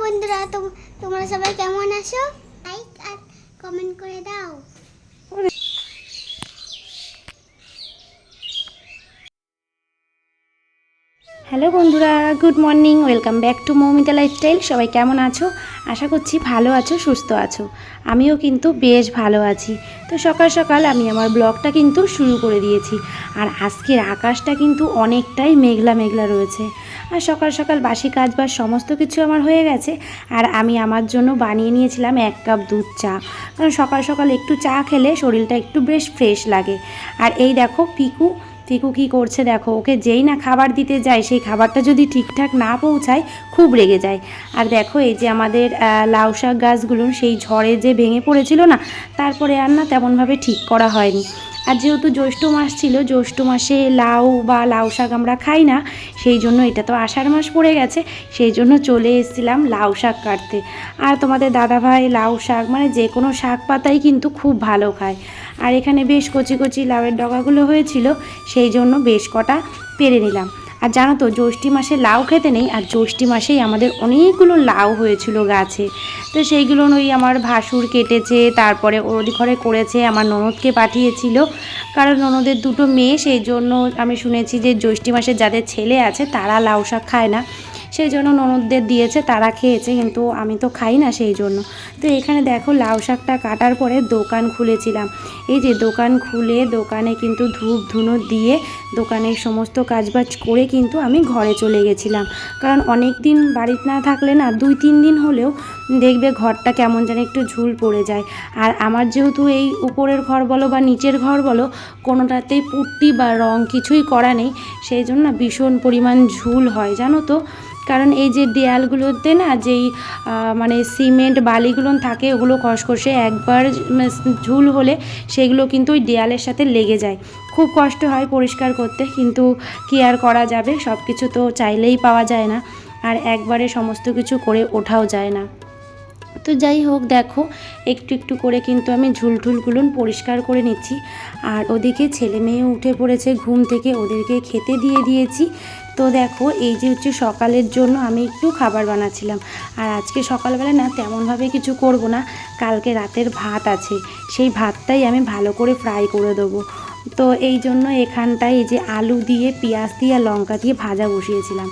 বন্ধুরা, তোমরা সবাই কেমন আছো? লাইক আর কমেন্ট করে দাও। হ্যালো বন্ধুরা, good morning, welcome back to Moumita lifestyle. সবাই কেমন আছো? আশা করছি ভালো আছো, সুস্থ আছো। আমিও কিন্তু বেশ ভালো আছি। তো সকাল সকাল আমি আমার ব্লগটা কিন্তু শুরু করে দিয়েছি। আর আজকের আকাশটা কিন্তু অনেকটাই মেঘলা মেঘলা রয়েছে। আর সকাল সকাল বাসি কাজ বা সমস্ত কিছু আমার হয়ে গেছে। আর আমি আমার জন্য বানিয়ে নিয়েছিলাম 1 কাপ দুধ চা, কারণ সকাল সকাল একটু চা খেলে শরীরটা একটু বেশ ফ্রেশ লাগে। আর এই দেখো পিকু কী করছে দেখো, ওকে যেই না খাবার দিতে যায় সেই খাবারটা যদি ঠিকঠাক না পৌঁছায় খুব রেগে যায়। আর দেখো এই যে আমাদের লাউ শাক গাছগুলো সেই ঝড়ে যে ভেঙে পড়েছিল না, তারপরে আর না তেমনভাবে ঠিক করা হয়নি। আর যেহেতু জ্যৈষ্ঠ মাস ছিল, জ্যৈষ্ঠ মাসে লাউ বা লাউ শাক আমরা খাই না, সেই জন্য এটা তো আষাঢ় মাস পড়ে গেছে, সেই জন্য চলে এসেছিলাম লাউ শাক কাটতে। আর তোমাদের দাদাভাই লাউ শাক মানে যে কোনো শাক পাতাই কিন্তু খুব ভালো খায়। আর এখানে বেশ কচি কচি লাউয়ের ডগাগুলো হয়েছিল, সেই জন্য বেশ কটা পেরে নিলাম। আর জানো তো, জ্যৈষ্ঠী মাসে লাউ খেতে নেই, আর জ্যৈষ্ঠী মাসেই আমাদের অনেকগুলো লাউ হয়েছিল গাছে। তো সেইগুলো ওই আমার ভাসুর কেটেছে, তারপরে ওর ঘরে করেছে, আমার ননদকে পাঠিয়েছিল, কারণ ননদের 2টো মেয়ে, সেই জন্য আমি শুনেছি যে জ্যৈষ্ঠী মাসে যাদের ছেলে আছে তারা লাউ শাক খায় না, সেই জন্য ননদদের দিয়েছে, তারা খেয়েছে, কিন্তু আমি তো খাই না সেই জন্য। তো এখানে দেখো লাউ শাকটা কাটার পরে দোকান খুলেছিলাম। এই যে দোকান খুলে দোকানে কিন্তু ধূপ ধুনো দিয়ে দোকানের সমস্ত কাজবাজ করে কিন্তু আমি ঘরে চলে গেছিলাম, কারণ অনেক দিন বাড়িতে না থাকলে না 2-3 দিন হলেও দেখবে ঘরটা কেমন যেন একটু ঝুল পড়ে যায়। আর আমার যেহেতু এই উপরের ঘর বলো বা নিচের ঘর বলো, কোনোটাতেই পুট্টি বা রং কিছুই করা নেই, সেই জন্য না ভীষণ পরিমাণ ঝুল হয় জানো তো। কারণ এই যে দেয়ালগুলোতে না যেই মানে সিমেন্ট বালিগুলো থাকে, ওগুলো খসখসে একবার ঝুল হলে সেগুলো কিন্তু ওই দেয়ালের সাথে লেগে যায়, খুব কষ্ট হয় পরিষ্কার করতে, কিন্তু কি আর করা যাবে, সব কিছু তো চাইলেই পাওয়া যায় না, আর একবারে সমস্ত কিছু করে ওঠাও যায় না। তো যাই হোক, দেখো একটু একটু করে কিন্তু আমি ঝুলঠুলগুলো পরিষ্কার করে নিচ্ছি। আর ওদিকে ছেলে মেয়ে উঠে পড়েছে ঘুম থেকে, ওদেরকে খেতে দিয়ে দিয়েছি। তো দেখো এই যে হচ্ছে সকালের জন্য আমি একটু খাবার বানাচ্ছিলাম। আর আজকে সকালবেলা না তেমনভাবে কিছু করব না, কালকে রাতের ভাত আছে, সেই ভাতটাই আমি ভালো করে ফ্রাই করে দেবো। তো এই জন্য এখানটায় এই যে আলু দিয়ে পেঁয়াজ দিয়ে আর লঙ্কা দিয়ে ভাজা বসিয়েছিলাম।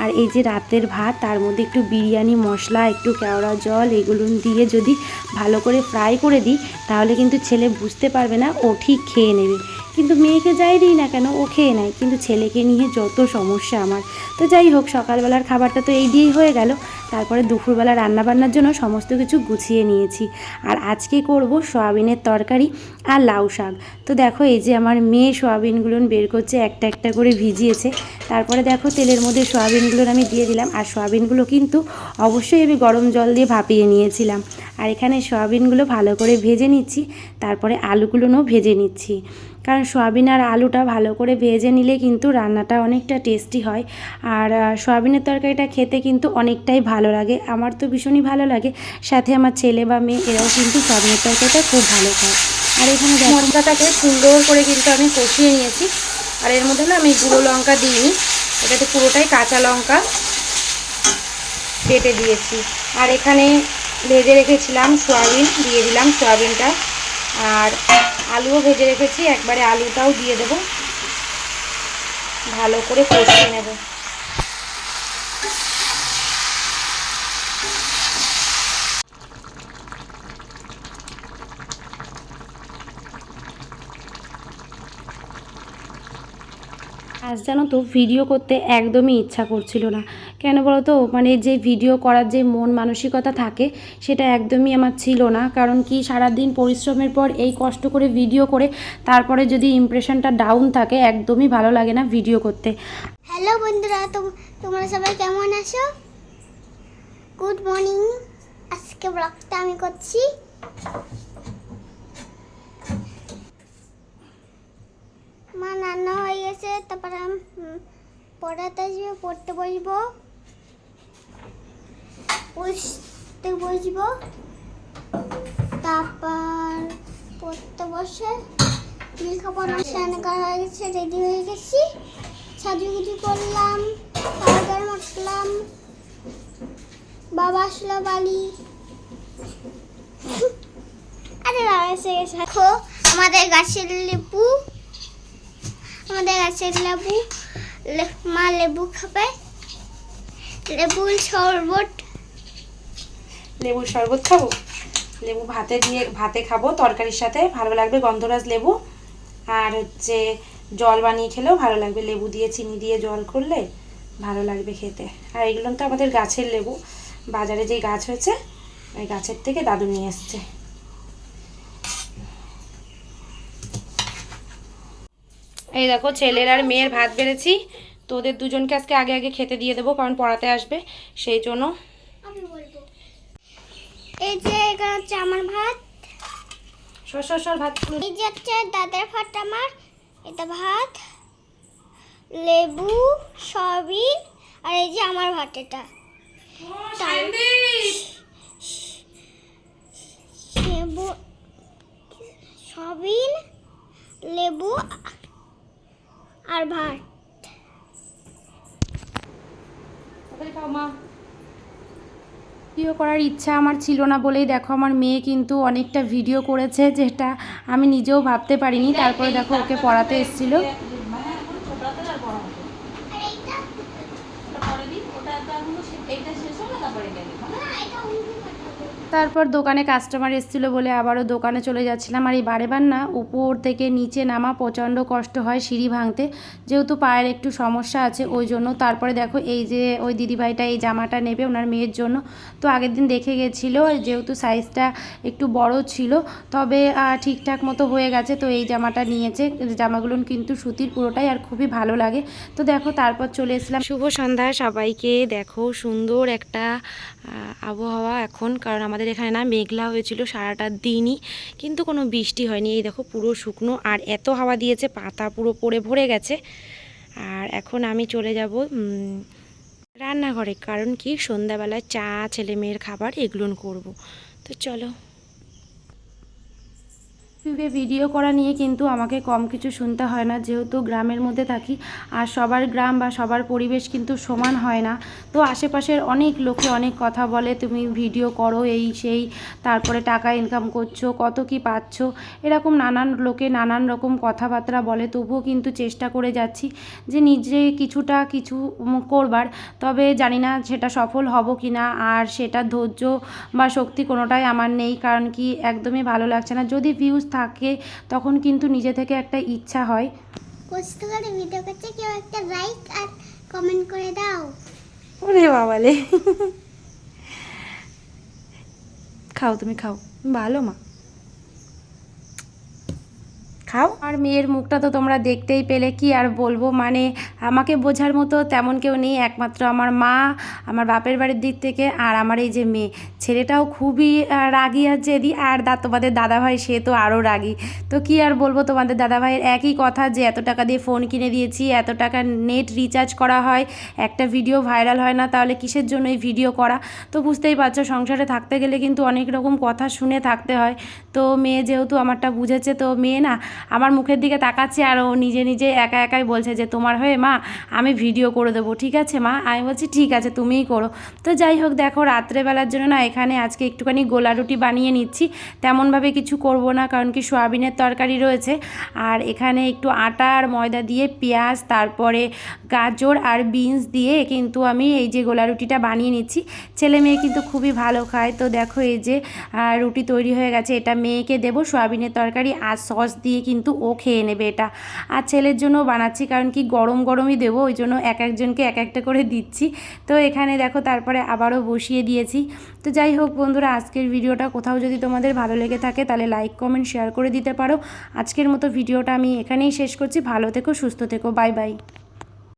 আর এই যে রাতের ভাত, তার মধ্যে একটু বিরিয়ানি মশলা, একটু কেওড়া জল এগুলো দিয়ে যদি ভালো করে ফ্রাই করে দিই, তাহলে কিন্তু ছেলে বুঝতে পারবে না, ও ঠিক খেয়ে নেবে। কিন্তু মেয়েকে যাই দিই না কেন ও খেয়ে নেয়, কিন্তু ছেলেকে নিয়ে যত সমস্যা আমার। তো যাই হোক, সকালবেলার খাবারটা তো এই দিয়েই হয়ে গেল। তারপরে দুপুরবেলা রান্নাবান্নার জন্য সমস্ত কিছু গুছিয়ে নিয়েছি। আর আজকে করব সয়াবিনের তরকারি আর লাউ শাক। তো দেখো এই যে আমার মেয়ে সয়াবিনগুলো বের করছে, একটা একটা করে ভিজিয়েছে। তারপরে দেখো তেলের মধ্যে সয়াবিনগুলো আমি দিয়ে দিলাম। আর সয়াবিনগুলো কিন্তু অবশ্যই আমি গরম জল দিয়ে ভাপিয়ে নিয়েছিলাম। আর এখানে সয়াবিনগুলো ভালো করে ভেজে নিচ্ছি, তারপরে আলুগুলোও ভেজে নিচ্ছি, কারণ সয়াবিন আর আলুটা ভালো করে ভেজে নিলে কিন্তু রান্নাটা অনেকটা টেস্টি হয়। আর সয়াবিনের তরকারিটা খেতে কিন্তু অনেকটাই ভালো লাগে, আমার তো ভীষণই ভালো লাগে, সাথে আমার ছেলে বা মেয়ে এরাও কিন্তু সয়াবিনের তরকারিটা খুব ভালো খায়। আর এখানে মশলাটাকে সুন্দর করে কিন্তু আমি কষিয়ে নিয়েছি। আর এর মধ্যে না আমি গুঁড়ো লঙ্কা দিইনি, এটাতে পুরোটাই কাঁচা লঙ্কা বেটে দিয়েছি। আর এখানে ভেজে রেখেছিলাম সয়াবিন, দিয়ে দিলাম সয়াবিনটা, আর আলুও ভেজে রেখেছি, একবারে আলুটাও দিয়ে দেবো, ভালো করে কষিয়ে নেব। আজ জানো তো ভিডিও করতে একদমই ইচ্ছা করছিল না, কেন বলো তো, মানে যে ভিডিও করার যে মন মানসিকতা থাকে সেটা একদমই আমার ছিল না। কারণ কি, সারাদিন পরিশ্রমের পর এই কষ্ট করে ভিডিও করে তারপরে যদি ইমপ্রেশনটা ডাউন থাকে, একদমই ভালো লাগে না ভিডিও করতে। হ্যালো বন্ধুরা, তোমরা সবাই কেমন আছো? Good morning. আজকে ব্লগটা আমি করছি। মা রান্না হয়ে গেছে, তারপরে আমি পড়াতে আসবে, পড়তে বসবো, তারপর পড়তে বসে লেখাপড়া স্নান করা হয়ে গেছে, রেডি হয়ে গেছি, সাজুগুজু করলাম, পাউডার মাখলাম, বাবা আসলো বালি। আরে বাবা এসে গেছে। দেখো আমাদের গাছের লেবু, মা লেবু খাবে, লেবুর শরবত। লেবুর শরবত খাবো, লেবু ভাতে খাবো তরকারির সাথে, ভালো লাগবে গন্ধরাজ লেবু। আর হচ্ছে জল বানিয়ে খেলেও ভালো লাগবে, লেবু দিয়ে চিনি দিয়ে জল করলে ভালো লাগবে খেতে। আর এগুলো তো আমাদের গাছের লেবু, বাজারে যেই গাছ হয়েছে ওই গাছের থেকে দাদু নিয়ে এসছে। এই দেখো ছেলের আর মেয়ের ভাত বেড়েছি, তো ওদের দুজনকে আজকে আগে আগে খেতে দিয়ে দেবো, কারণ পড়াতে আসবে সেই জন্য। আমি বলবো এই যে এখানে হচ্ছে আমার ভাত, সর ভাত। এই যে হচ্ছে দাদার ভাত, আমার এটা ভাত, লেবু সয়াবিন, আর এই যে আমার ভাত, এটা লেবু সয়াবিন, লেবু আর ভাত। ভিডিও করার ইচ্ছা আমার ছিল না বলেই দেখো আমার মেয়ে কিন্তু অনেকটা ভিডিও করেছে, যেটা আমি নিজেও ভাবতে পারিনি। তারপরে দেখো ওকে পড়াতে এসেছিল। তারপর দোকানে কাস্টমার এসেছিলো বলে আবারও দোকানে চলে যাচ্ছিলাম। আর এই বারেবার না উপর থেকে নিচে নামা প্রচণ্ড কষ্ট হয় সিঁড়ি ভাঙতে, যেহেতু পায়ের একটু সমস্যা আছে ওই জন্য। তারপরে দেখো এই যে ওই দিদিভাইটা এই জামাটা নেবে ওনার মেয়ের জন্য, তো আগের দিন দেখে গেছিলো, যেহেতু সাইজটা একটু বড় ছিল, তবে ঠিকঠাক মতো হয়ে গেছে, তো এই জামাটা নিয়েছে। জামাগুলো কিন্তু সুতির পুরোটাই, আর খুবই ভালো লাগে। তো দেখো তারপর চলে এসলাম। শুভ সন্ধ্যা সবাইকে। দেখো সুন্দর একটা আবহাওয়া এখন, কারণ আমাদের এখানে না মেঘলা হয়েছিল সারাটা দিনই, কিন্তু কোনো বৃষ্টি হয়নি। এই দেখো পুরো শুকনো, আর এত হাওয়া দিয়েছে পাতা পুরো পড়ে ভরে গেছে। আর এখন আমি চলে যাব রান্নাঘরে, কারণ কি সন্ধ্যাবেলায় চা, ছেলে মেয়ের খাবার এগুলো করব। তো চলো। ইউটিউবে ভিডিও করা নিয়ে কিন্তু আমাকে কম কিছু শুনতে হয় না, যেহেতু গ্রামের মধ্যে থাকি, আর সবার গ্রাম বা সবার পরিবেশ কিন্তু সমান হয় না। তো আশেপাশের অনেক লোকে অনেক কথা বলে, তুমি ভিডিও করো এই সেই, তারপরে টাকা ইনকাম করছো, কত কি পাচ্ছ, এরকম নানান লোকে নানান রকম কথাবার্তা বলে। তবুও কিন্তু চেষ্টা করে যাচ্ছি যে নিজে কিছু করবার, তবে জানি না সেটা সফল হব কি না। আর সেটা ধৈর্য বা শক্তি কোনোটাই আমার নেই, কারণ কি একদমই ভালো লাগছে না। যদি ভিউজ থাকে তখন কিন্তু নিজে থেকে একটা ইচ্ছা হয়। কষ্ট করে ভিডিও করছে, কেউ একটা লাইক আর কমেন্ট করে দাও। ওরে বাবালে, খাও তুমি খাও, ভালো মা খাও। আর মেয়ের মুখটা তো তোমরা দেখতেই পেলে, কি আর বলবো, মানে আমাকে বোঝার মতো তেমন কেউ নেই, একমাত্র আমার মা, আমার বাপের বাড়ির দিক থেকে, আর আমার এই যে মেয়ে। ছেলেটাও খুবই রাগী আর জেদি, আর তোমাদের দাদাভাই সে তো আরও রাগী। তো কি আর বলবো, তোমাদের দাদাভাইয়ের একই কথা যে এত টাকা দিয়ে ফোন কিনে দিয়েছি, এত টাকা নেট রিচার্জ করা হয়, একটা ভিডিও ভাইরাল হয় না, তাহলে কিসের জন্য এই ভিডিও করা। তো বুঝতেই পারছো সংসারে থাকতে গেলে কিন্তু অনেক রকম কথা শুনে থাকতে হয়। তো মেয়ে যেহেতু আমারটা বুঝেছে, তো মেয়ে না আমার মুখের দিকে তাকাচ্ছে, আর ও নিজে নিজে একা একাই বলছে যে তোমার হয়ে মা আমি ভিডিও করে দেবো। ঠিক আছে মা, আমি বলছি ঠিক আছে তুমিই করো। তো যাই হোক দেখো রাত্রেবেলার জন্য না এখানে আজকে একটুখানি গোলা রুটি বানিয়ে নিচ্ছি, তেমনভাবে কিছু করব না, কারণ কি সোয়াবিনের তরকারি রয়েছে। আর এখানে একটু আটা আর ময়দা দিয়ে পেঁয়াজ, তারপরে গাজর আর বিনস দিয়ে কিন্তু আমি এই যে গোলা রুটিটা বানিয়ে নিচ্ছি। ছেলে মেয়ে কিন্তু খুবই ভালো খায়। তো দেখো এই যে রুটি তৈরি হয়ে গেছে, এটা মেয়েকে দেবো সোয়াবিনের তরকারি আর সস দিয়ে, কিন্তু ও খেয়ে নেবে এটা। আর ছেলের জন্য বানাচ্ছি, কারণ কি গরম গরমই দেবো, ওই জন্য এক একজনকে এক একটা করে দিচ্ছি। তো এখানে দেখো তারপরে আবারও বসিয়ে দিয়েছি। তো যাই হোক বন্ধুরা, আজকের ভিডিওটা কোথাও যদি তোমাদের ভালো লেগে থাকে তাহলে লাইক কমেন্ট শেয়ার করে দিতে পারো। আজকের মতো ভিডিওটা আমি এখানেই শেষ করছি। ভালো থেকো, সুস্থ থেকো, বাই বাই।